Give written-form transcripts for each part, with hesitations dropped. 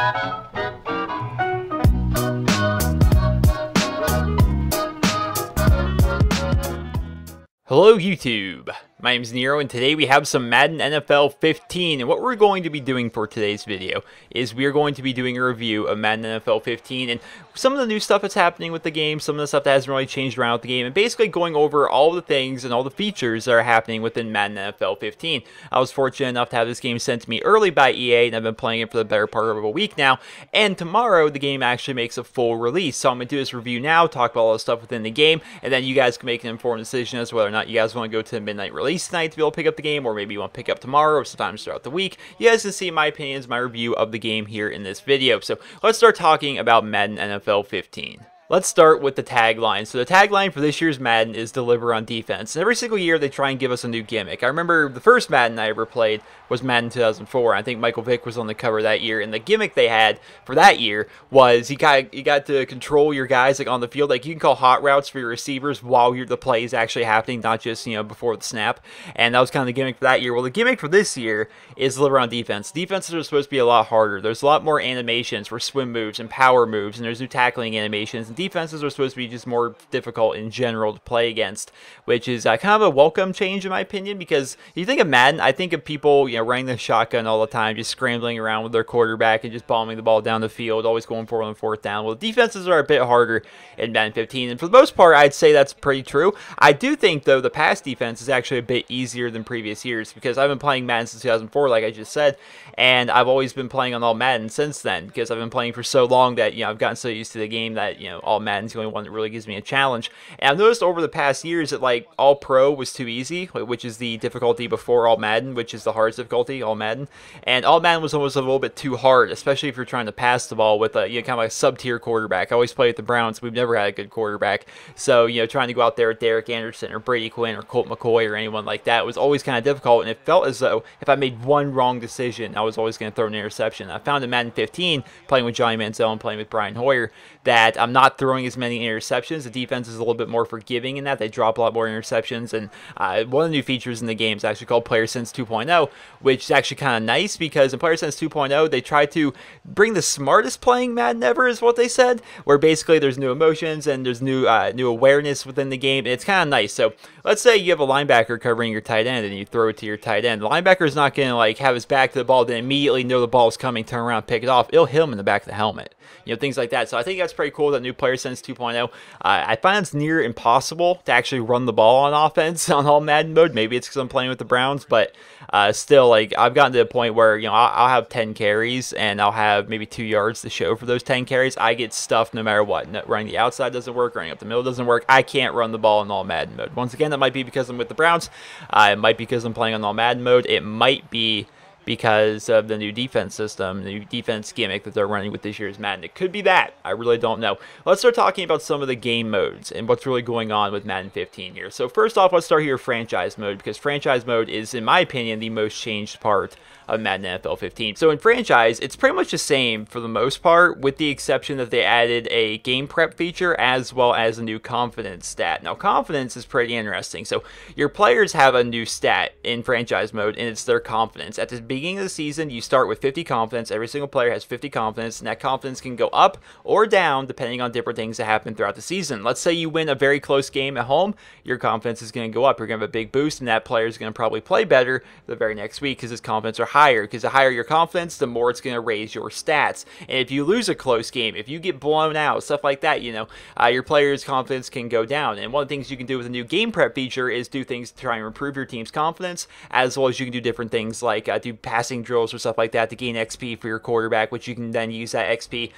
Hello YouTube, my name is Nero and today we have some Madden NFL 15, and what we're going to be doing for today's video is we are going to be doing a review of Madden NFL 15 and some of the new stuff that's happening with the game, some of the stuff that hasn't really changed around with the game, and basically going over all the things and all the features that are happening within Madden NFL 15. I was fortunate enough to have this game sent to me early by EA, and I've been playing it for the better part of a week now, and tomorrow the game actually makes a full release, so I'm going to do this review now, talk about all the stuff within the game, and then you guys can make an informed decision as to whether or not you guys want to go to the midnight release tonight to be able to pick up the game, or maybe you want to pick up tomorrow or sometimes throughout the week. You guys can see my opinions, my review of the game here in this video. So let's start talking about Madden NFL 15. Let's start with the tagline. So the tagline for this year's Madden is deliver on defense. And every single year they try and give us a new gimmick. I remember the first Madden I ever played was Madden 2004. I think Michael Vick was on the cover that year, and the gimmick they had for that year was you got to control your guys like on the field. Like you can call hot routes for your receivers while the play is actually happening, not just before the snap. And that was kind of the gimmick for that year. Well, the gimmick for this year is deliver on defense. Defenses are supposed to be a lot harder. There's a lot more animations for swim moves and power moves, and there's new tackling animations. And defenses are supposed to be just more difficult in general to play against, which is kind of a welcome change in my opinion, because if you think of Madden, I think of people running the shotgun all the time, just scrambling around with their quarterback and just bombing the ball down the field, always going for on the fourth down. Well, defenses are a bit harder in Madden 15, and for the most part, I'd say that's pretty true. I do think, though, the pass defense is actually a bit easier than previous years, because I've been playing Madden since 2004, like I just said, and I've always been playing on all Madden since then, because I've been playing for so long that, I've gotten so used to the game that, all Madden's the only one that really gives me a challenge. And I've noticed over the past years that, like, All Pro was too easy, which is the difficulty before All Madden, which is the hardest difficulty, All Madden. And All Madden was almost a little bit too hard, especially if you're trying to pass the ball with a, kind of like a sub-tier quarterback. I always play with the Browns. We've never had a good quarterback. So, trying to go out there with Derek Anderson or Brady Quinn or Colt McCoy or anyone like that was always kind of difficult. And it felt as though if I made one wrong decision, I was always going to throw an interception. I found in Madden 15, playing with Johnny Manziel and playing with Brian Hoyer, that I'm not throwing as many interceptions. The defense is a little bit more forgiving in that. They drop a lot more interceptions. And one of the new features in the game is actually called Player Sense 2.0, which is actually kind of nice, because in Player Sense 2.0, they try to bring the smartest playing Madden ever, is what they said, where basically there's new emotions and there's new awareness within the game. And it's kind of nice. So let's say you have a linebacker covering your tight end and you throw it to your tight end. The linebacker is not going to have his back to the ball, then immediately know the ball is coming, turn around, pick it off. It'll hit him in the back of the helmet. Things like that. So I think that's pretty cool, that new Player Sense 2.0. I find it's near impossible to actually run the ball on offense on all Madden mode. Maybe it's because I'm playing with the Browns, but still, like, I've gotten to the point where, I'll have 10 carries and I'll have maybe 2 yards to show for those 10 carries. I get stuffed no matter what. Running the outside doesn't work, running up the middle doesn't work. I can't run the ball in all Madden mode. Once again, that might be because I'm with the Browns. It might be because I'm playing on all Madden mode. It might be because of the new defense system, the new defense gimmick that they're running with this year's Madden. It could be that. I really don't know. Let's start talking about some of the game modes and what's really going on with Madden 15 here. So first off, let's start here with franchise mode, because franchise mode is, in my opinion, the most changed part of Madden NFL 15. So in franchise, it's pretty much the same for the most part, with the exception that they added a game prep feature as well as a new confidence stat. Now, confidence is pretty interesting. So your players have a new stat in franchise mode, and it's their confidence. At the beginning of the season, you start with 50 confidence. Every single player has 50 confidence, and that confidence can go up or down depending on different things that happen throughout the season. Let's say you win a very close game at home, your confidence is going to go up. You're going to have a big boost, and that player is going to probably play better the very next week because his confidence are higher, because the higher your confidence, the more it's going to raise your stats. And if you lose a close game, if you get blown out, stuff like that, your player's confidence can go down. And one of the things you can do with a new game prep feature is do things to try and improve your team's confidence, as well as you can do different things like do passing drills or stuff like that to gain XP for your quarterback, which you can then use that XP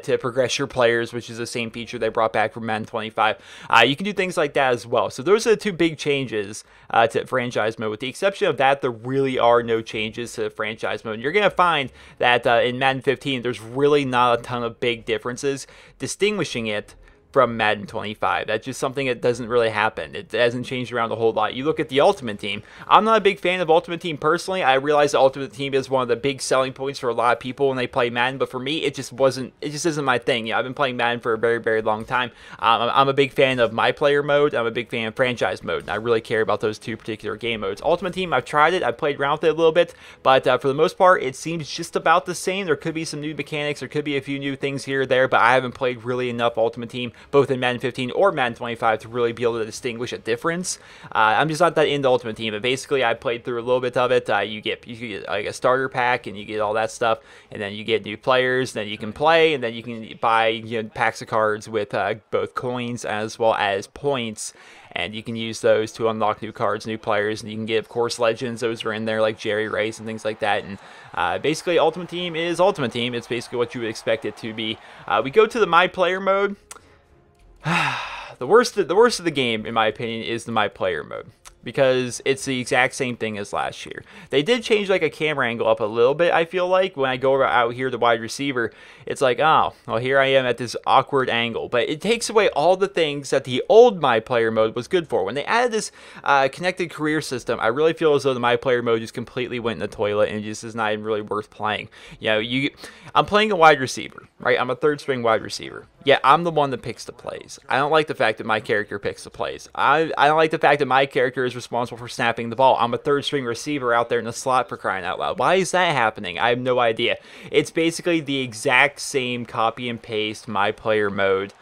to progress your players, which is the same feature they brought back from Madden 25. You can do things like that as well. So those are the two big changes to franchise mode. With the exception of that, there really are no changes to the franchise mode. You're going to find that in Madden 15, there's really not a ton of big differences distinguishing it from Madden 25. That's just something that doesn't really happen. It hasn't changed around a whole lot. You look at the Ultimate Team. I'm not a big fan of Ultimate Team personally. I realize the Ultimate Team is one of the big selling points for a lot of people when they play Madden, but for me, it just isn't my thing. You know, I've been playing Madden for a very, very long time. I'm a big fan of My Player mode. I'm a big fan of Franchise mode, and I really care about those two particular game modes. Ultimate Team, I've tried it. I've played around with it a little bit, but for the most part, it seems just about the same. There could be some new mechanics. There could be a few new things here or there, but I haven't played really enough Ultimate Team, both in Madden 15 or Madden 25, to really be able to distinguish a difference. I'm just not that into Ultimate Team, but basically I played through a little bit of it. You get like a starter pack, and you get all that stuff, and then you get new players, then you can play, and then you can buy packs of cards with both coins as well as points, and you can use those to unlock new cards, new players, and you can get, of course, legends. Those are in there, like Jerry Rice and things like that. And basically, Ultimate Team is Ultimate Team. It's basically what you would expect it to be. We go to the My Player mode. The worst of the game, in my opinion, is the My Player mode, because it's the exact same thing as last year. They did change like a camera angle up a little bit, I feel like. When I go out here to wide receiver, it's like, oh, well, here I am at this awkward angle. But it takes away all the things that the old My Player mode was good for. When they added this connected career system, I really feel as though the My Player mode just completely went in the toilet and just is not even really worth playing. You know, I'm playing a wide receiver, right? I'm a third string wide receiver. Yeah, I'm the one that picks the plays. I don't like the fact that my character picks the plays. I don't like the fact that my character is responsible for snapping the ball. I'm a third string receiver out there in the slot, for crying out loud. Why is that happening? I have no idea. It's basically the exact same copy and paste My Player mode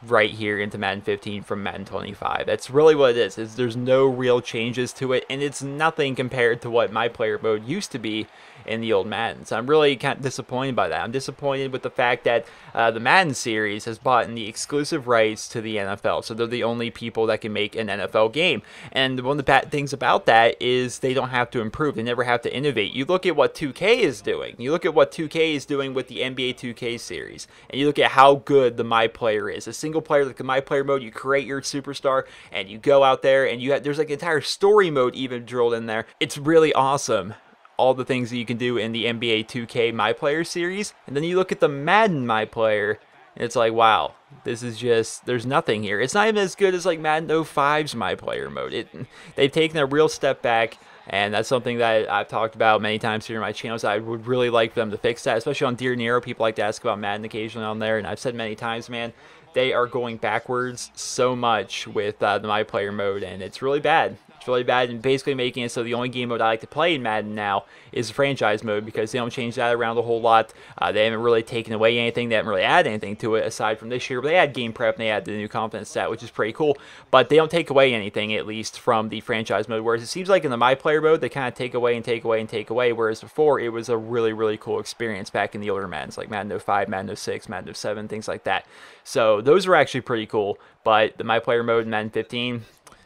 right here into Madden 15 from Madden 25. That's really what it is. There's no real changes to it, and it's nothing compared to what My Player mode used to be in the old Madden. So I'm really kind of disappointed by that. I'm disappointed with the fact that the Madden series has bought in the exclusive rights to the NFL. So they're the only people that can make an NFL game. And one of the bad things about that is they don't have to improve. They never have to innovate. You look at what 2K is doing. You look at what 2K is doing with the NBA 2K series. And you look at how good the My Player is. A single player, like the My Player mode, you create your superstar and you go out there and there's like an entire story mode even drilled in there. It's really awesome, all the things that you can do in the NBA 2K My Player series. And then you look at the Madden My Player, and it's like, wow, this is just, there's nothing here. It's not even as good as like Madden 05's My Player mode. They've taken a real step back, and that's something that I've talked about many times here on my channel. So I would really like for them to fix that, especially on Dear Nero. People like to ask about Madden occasionally on there, and I've said many times, man, they are going backwards so much with the My Player mode, and it's really bad. It's really bad, and basically making it so the only game mode I like to play in Madden now is the franchise mode, because they don't change that around a whole lot. They haven't really taken away anything. They haven't really added anything to it aside from this year. But they add game prep, and they add the new confidence stat, which is pretty cool. But they don't take away anything, at least from the franchise mode. Whereas it seems like in the My Player mode, they kind of take away and take away and take away. Whereas before, it was a really, really cool experience back in the older Maddens, like Madden 05, Madden 06, Madden 07, things like that. So those were actually pretty cool. But the My Player mode in Madden 15,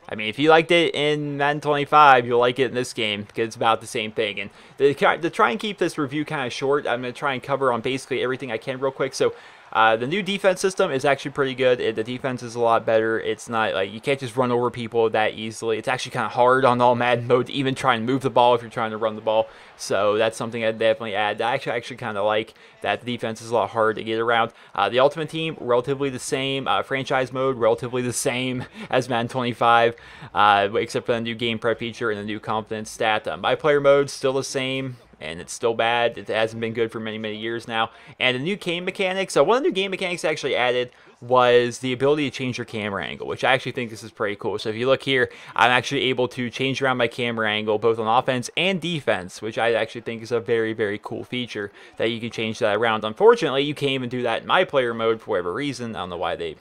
I mean, if you liked it in Madden 25, you'll like it in this game, because it's about the same thing. And to try and keep this review kind of short, I'm going to try and cover on basically everything I can real quick. So the new defense system is actually pretty good. The defense is a lot better. It's not like you can't just run over people that easily. It's actually kind of hard on all Madden mode to even try and move the ball if you're trying to run the ball. So that's something I'd definitely add. I actually kind of like that the defense is a lot harder to get around. The Ultimate Team, relatively the same. Franchise mode, relatively the same as Madden 25, except for the new game prep feature and the new confidence stat. My Player mode, still the same, and it's still bad. It hasn't been good for many, many years now. And the new game mechanics, so one of the new game mechanics actually added was the ability to change your camera angle, which I actually think this is pretty cool. So if you look here, I'm actually able to change around my camera angle both on offense and defense, which I actually think is a very, very cool feature that you can change that around. Unfortunately, you can't even do that in My Player mode for whatever reason. I don't know why they,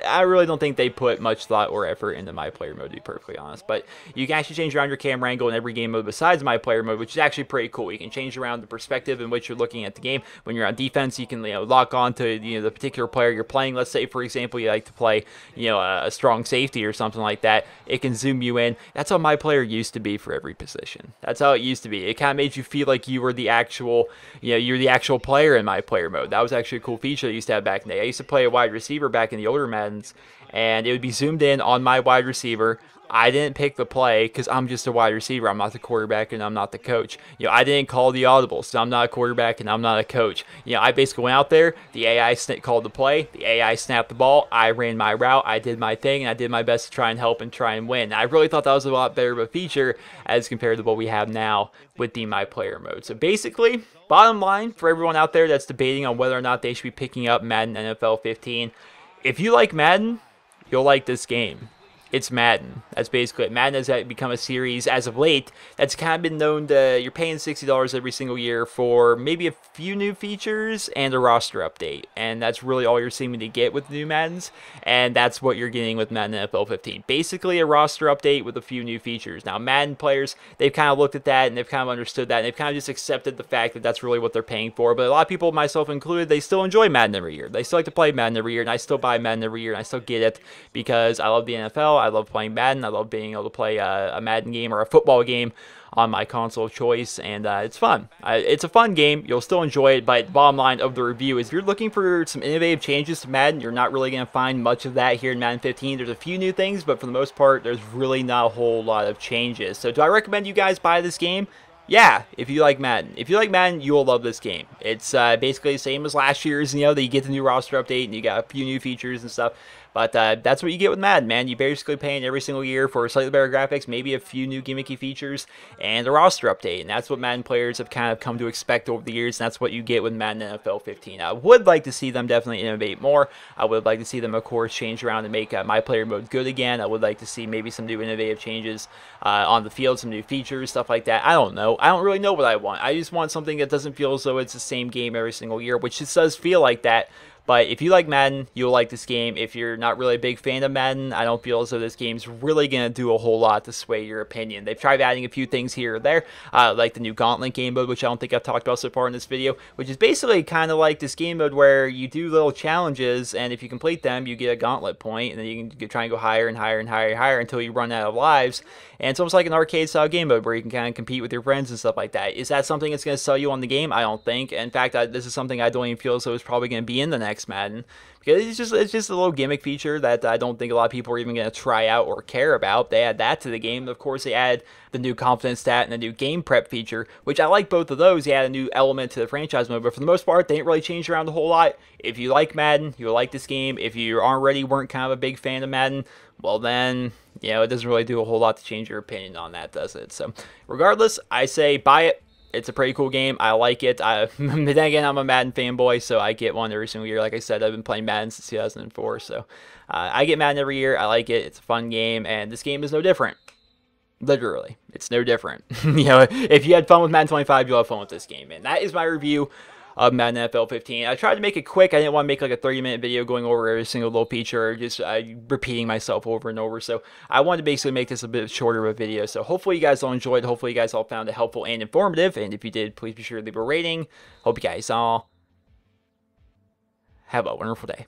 I really don't think they put much thought or effort into My Player mode, to be perfectly honest. But you can actually change around your camera angle in every game mode besides My Player mode, which is actually pretty cool. You can change around the perspective in which you're looking at the game. When you're on defense, you can lock on to the particular player you're playing. Let's say, for example, you like to play a strong safety or something like that. It can zoom you in. That's how My Player used to be for every position. That's how it used to be. It kind of made you feel like you were the actual, you're the actual player in My Player mode. That was actually a cool feature I used to have back in the day. I used to play a wide receiver back in the older Maddens, and it would be zoomed in on my wide receiver. I didn't pick the play because I'm just a wide receiver. I'm not the quarterback and I'm not the coach. I didn't call the audibles, so I'm not a quarterback and I'm not a coach. I basically went out there. The AI called the play. The AI snapped the ball. I ran my route. I did my thing, and I did my best to try and help and try and win. I really thought that was a lot better of a feature as compared to what we have now with the My Player mode. So basically, bottom line for everyone out there that's debating on whether or not they should be picking up Madden NFL 15, if you like Madden, you'll like this game. It's Madden. That's basically it. Madden has become a series as of late that's kind of been known to, you're paying $60 every single year for maybe a few new features and a roster update. And that's really all you're seeming to get with new Maddens. And that's what you're getting with Madden NFL 15. Basically a roster update with a few new features. Now Madden players, they've kind of looked at that and they've kind of understood that. And they've kind of just accepted the fact that that's really what they're paying for. But a lot of people, myself included, they still enjoy Madden every year. They still like to play Madden every year. And I still buy Madden every year. And I still get it because I love the NFL. I love playing Madden. I love being able to play a Madden game or a football game on my console of choice, and it's fun. It's a fun game. You'll still enjoy it, but bottom line of the review is if you're looking for some innovative changes to Madden, you're not really going to find much of that here in Madden 15. There's a few new things, but for the most part, there's really not a whole lot of changes. So do I recommend you guys buy this game? Yeah, if you like Madden. If you like Madden, you will love this game. It's basically the same as last year's, that you get the new roster update and you got a few new features and stuff. But that's what you get with Madden, man. You're basically paying every single year for slightly better graphics, maybe a few new gimmicky features, and a roster update. And that's what Madden players have kind of come to expect over the years, and that's what you get with Madden NFL 15. I would like to see them definitely innovate more. I would like to see them, of course, change around and make My Player mode good again. I would like to see maybe some new innovative changes on the field, some new features, stuff like that. I don't know. I don't really know what I want. I just want something that doesn't feel as though it's the same game every single year, which just does feel like that. But if you like Madden, you'll like this game. If you're not really a big fan of Madden, I don't feel as though this game's really going to do a whole lot to sway your opinion. They've tried adding a few things here or there, like the new Gauntlet game mode, which I don't think I've talked about so far in this video, which is basically kind of like this game mode where you do little challenges, and if you complete them, you get a Gauntlet point, and then you can try and go higher and higher and higher and higher until you run out of lives. And it's almost like an arcade-style game mode where you can kind of compete with your friends and stuff like that. Is that something that's going to sell you on the game? I don't think. In fact, this is something I don't even feel as though it's probably going to be in the next Madden. Because it's just a little gimmick feature that I don't think a lot of people are even going to try out or care about. They add that to the game. Of course, they add the new confidence stat and the new game prep feature, which I like both of those. They add a new element to the franchise mode, but for the most part, they didn't really change around a whole lot. If you like Madden, you'll like this game. If you weren't kind of a big fan of Madden, well then, it doesn't really do a whole lot to change your opinion on that, does it? So, regardless, I say buy it. It's a pretty cool game. I like it. But then again, I'm a Madden fanboy, so I get one every single year. Like I said, I've been playing Madden since 2004, so I get Madden every year. I like it. It's a fun game, and this game is no different. Literally, it's no different. If you had fun with Madden 25, you'll have fun with this game, and that is my review of Madden NFL 15. I tried to make it quick. I didn't want to make like a 30-minute video going over every single little feature, or just repeating myself over and over. So I wanted to basically make this a bit shorter of a video. So hopefully you guys all enjoyed. Hopefully you guys all found it helpful and informative. And if you did, please be sure to leave a rating. Hope you guys all have a wonderful day.